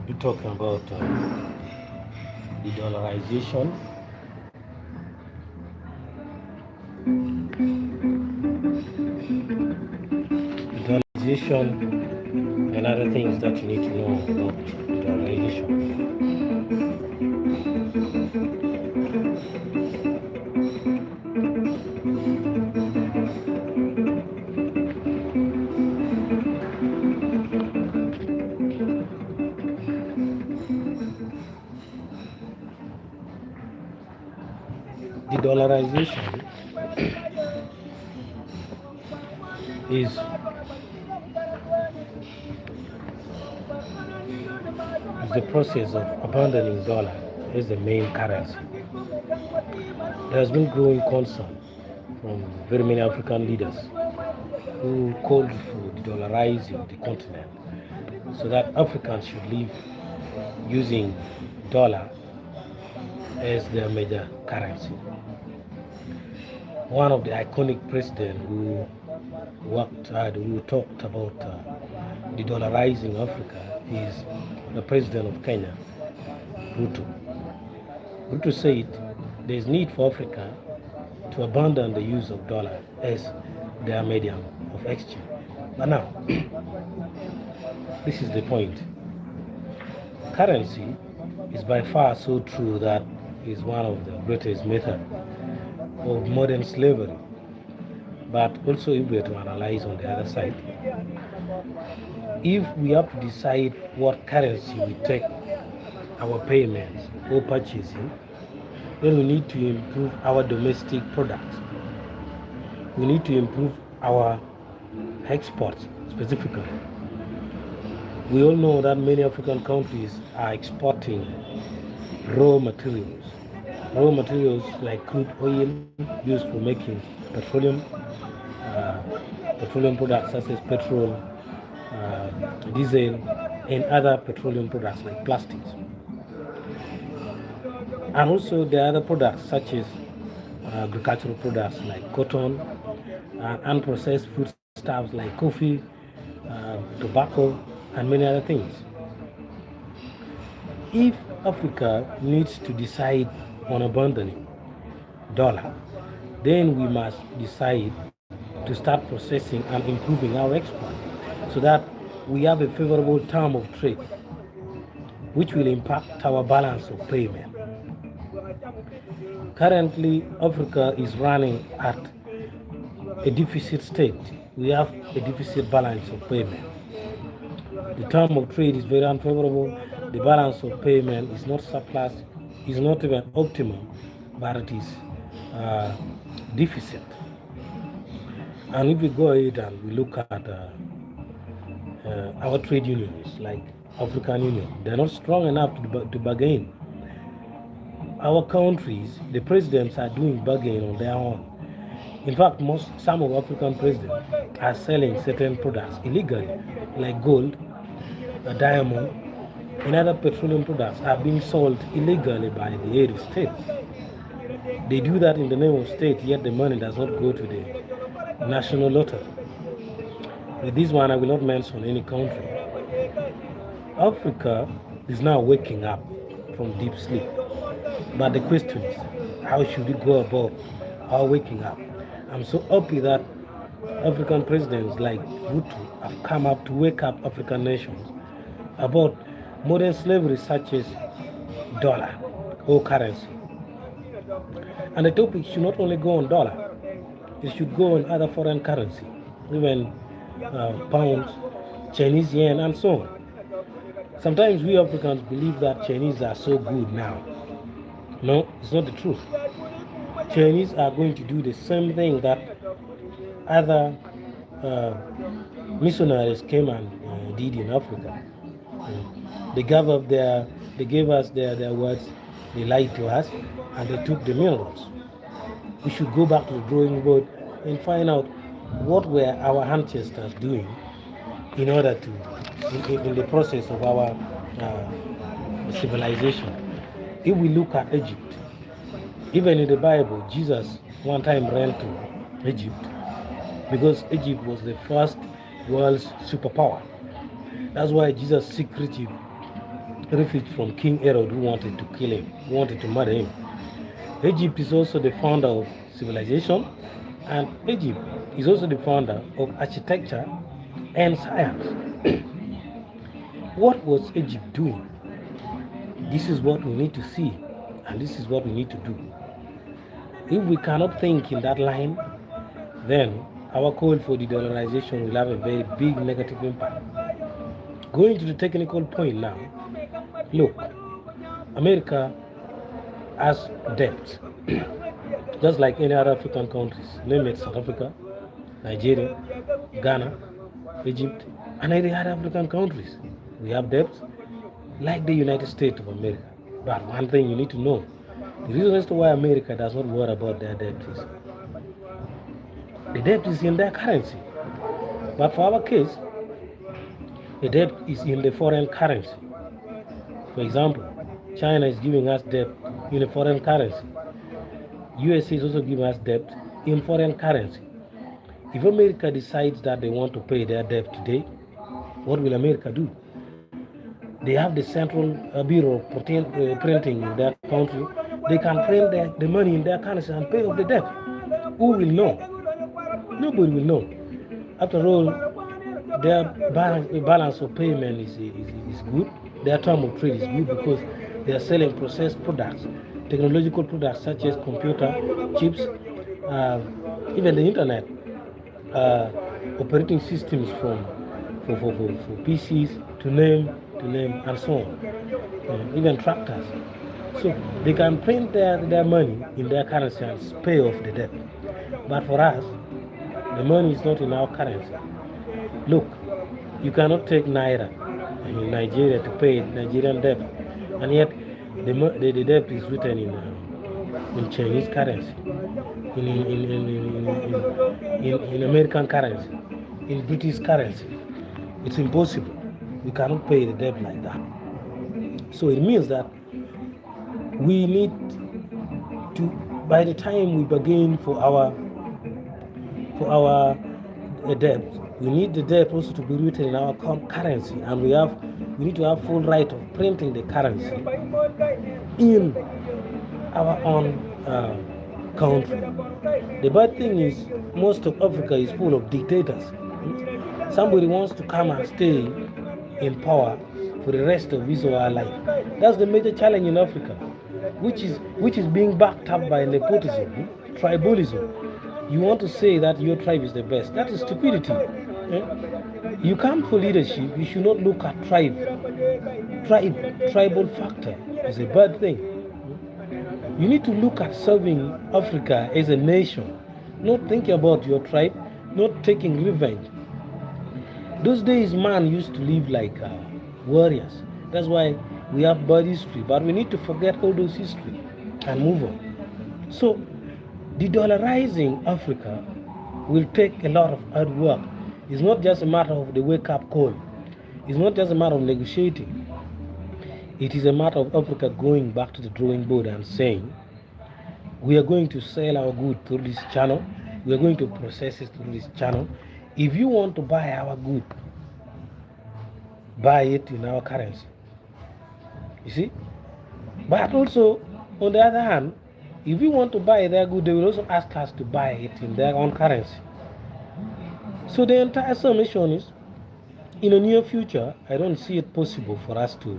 be talking about de-dollarization. De-dollarization and other things that you need to know about de-dollarization. De-dollarization is the process of abandoning dollar as the main currency. There has been growing concern from very many African leaders who called for de-dollarizing the continent so that Africans should live using dollar as their major currency. One of the iconic presidents who who talked about de-dollarizing Africa is the president of Kenya, Ruto. Ruto said there is need for Africa to abandon the use of dollar as their medium of exchange. But now, this is the point. Currency is by far so true that is one of the greatest methods of modern slavery. But also, if we are to analyze on the other side, if we have to decide what currency we take our payments or purchasing, then we need to improve our domestic products. We need to improve our exports specifically. We all know that many African countries are exporting raw materials like crude oil used for making petroleum products such as petrol, diesel, and other petroleum products like plastics. And also there are other products such as agricultural products like cotton, and unprocessed foodstuffs like coffee, tobacco, and many other things. If Africa needs to decide on abandoning dollar, then we must decide to start processing and improving our export so that we have a favorable term of trade which will impact our balance of payment. Currently, Africa is running at a deficit state. We have a deficit balance of payment. The term of trade is very unfavorable. The balance of payment is not surplus, is not even optimum, but it is deficit. And if we go ahead and we look at our trade unions like African Union, they're not strong enough to bargain. Our countries, the presidents are doing bargain on their own. In fact, some of African presidents are selling certain products illegally, like gold, diamond, and other petroleum products are being sold illegally by the aid of state. They do that in the name of state, yet the money does not go to the national lottery. With this one, I will not mention any country. Africa is now waking up from deep sleep. But the question is, how should we go about our waking up? I'm so happy that African presidents like Ruto have come up to wake up African nations about modern slavery such as dollar or currency. And the topic should not only go on dollar, it should go on other foreign currency, even pounds, Chinese yen, and so on. Sometimes we Africans believe that Chinese are so good now. No, it's not the truth. Chinese are going to do the same thing that other missionaries came and did in Africa. They gave us their words, they lied to us, and they took the minerals. We should go back to the drawing board and find out what were our ancestors doing in order to, in the process of our civilization. If we look at Egypt, even in the Bible, Jesus one time ran to Egypt because Egypt was the first world's superpower. That's why Jesus secretly refuge from King Herod, who wanted to kill him, who wanted to murder him. Egypt is also the founder of civilization, and Egypt is also the founder of architecture and science. What was Egypt doing? This is what we need to see, and this is what we need to do. If we cannot think in that line, then our call for de-dollarization will have a very big negative impact. Going to the technical point now, look, America has debt, just like any other African countries, name it South Africa, Nigeria, Ghana, Egypt, and any other African countries. We have debts like the United States of America. But one thing you need to know, the reason as to why America does not worry about their debt is the debt is in their currency. But for our case, the debt is in the foreign currency. For example, China is giving us debt in a foreign currency. USA is also giving us debt in foreign currency. If America decides that they want to pay their debt today, what will America do? They have the central bureau of printing in their country. They can print the money in their currency and pay off the debt. Who will know? Nobody will know. After all, their balance of payment is good. Their term of trade is good because they are selling processed products, technological products such as computer, chips, even the internet, operating systems for PCs, to name, and so on, even tractors. So they can print their money in their currency and pay off the debt. But for us, the money is not in our currency. Look, you cannot take Naira in Nigeria to pay Nigerian debt, and yet the debt is written in Chinese currency, in American currency, in British currency. It's impossible. We cannot pay the debt like that. So it means that we need to, by the time we begin for our debt, we need the debt also to be written in our currency, and we need to have full right of printing the currency in our own country. The bad thing is most of Africa is full of dictators. Somebody wants to come and stay in power for the rest of his or her life. That's the major challenge in Africa, which is being backed up by nepotism, tribalism. You want to say that your tribe is the best. That is stupidity. You come for leadership, you should not look at tribal factor is a bad thing. You need to look at serving Africa as a nation, not thinking about your tribe, not taking revenge. Those days, man used to live like warriors. That's why we have bad history, but we need to forget all those history and move on. So, de-dollarizing Africa will take a lot of hard work. It's not just a matter of the wake-up call. It's not just a matter of negotiating. It is a matter of Africa going back to the drawing board and saying, we are going to sell our good through this channel. We are going to process it through this channel. If you want to buy our good, buy it in our currency. You see? But also, on the other hand, if we want to buy their good, they will also ask us to buy it in their own currency. So the entire summation is, in the near future, I don't see it possible for us to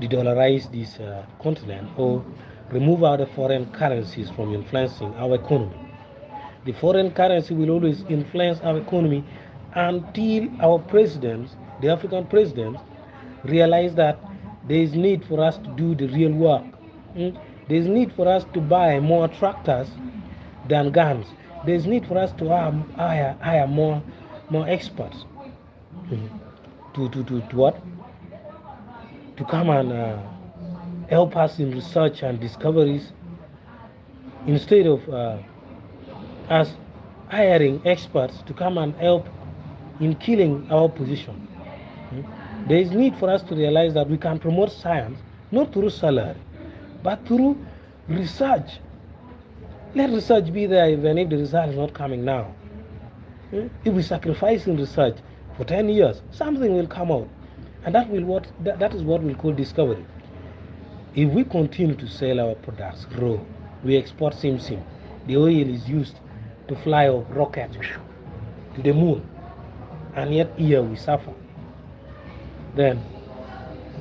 de-dollarize this continent or remove other foreign currencies from influencing our economy. The foreign currency will always influence our economy until our presidents, the African presidents, realize that there is need for us to do the real work. There is need for us to buy more tractors than guns. There is need for us to hire more experts to what? To come and help us in research and discoveries, instead of us hiring experts to come and help in killing our position. There is need for us to realize that we can promote science not through salary, but through research. Let research be there even if the result is not coming now. If we sacrifice in research for 10 years, something will come out. And that is what we call discovery. If we continue to sell our products raw, we export sim. The oil is used to fly off rockets to the moon, and yet here we suffer. Then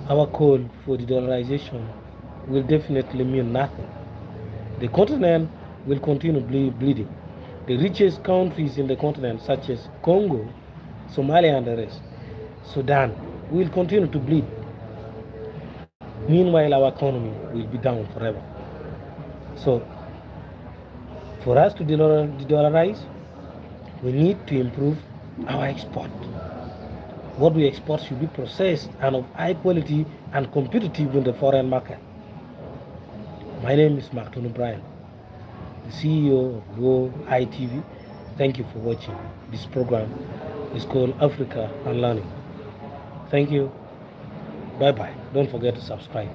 our call for de-dollarization will definitely mean nothing. The continent will continue bleeding. The richest countries in the continent, such as Congo, Somalia, and the rest, Sudan, will continue to bleed. Meanwhile, our economy will be down forever. So, for us to de-dollarize, we need to improve our export. What we export should be processed and of high quality and competitive in the foreign market. My name is Martin O'Brien, the CEO of Go ITV. Thank you for watching. This program is called Africa and Learning. Thank you. Bye bye. Don't forget to subscribe.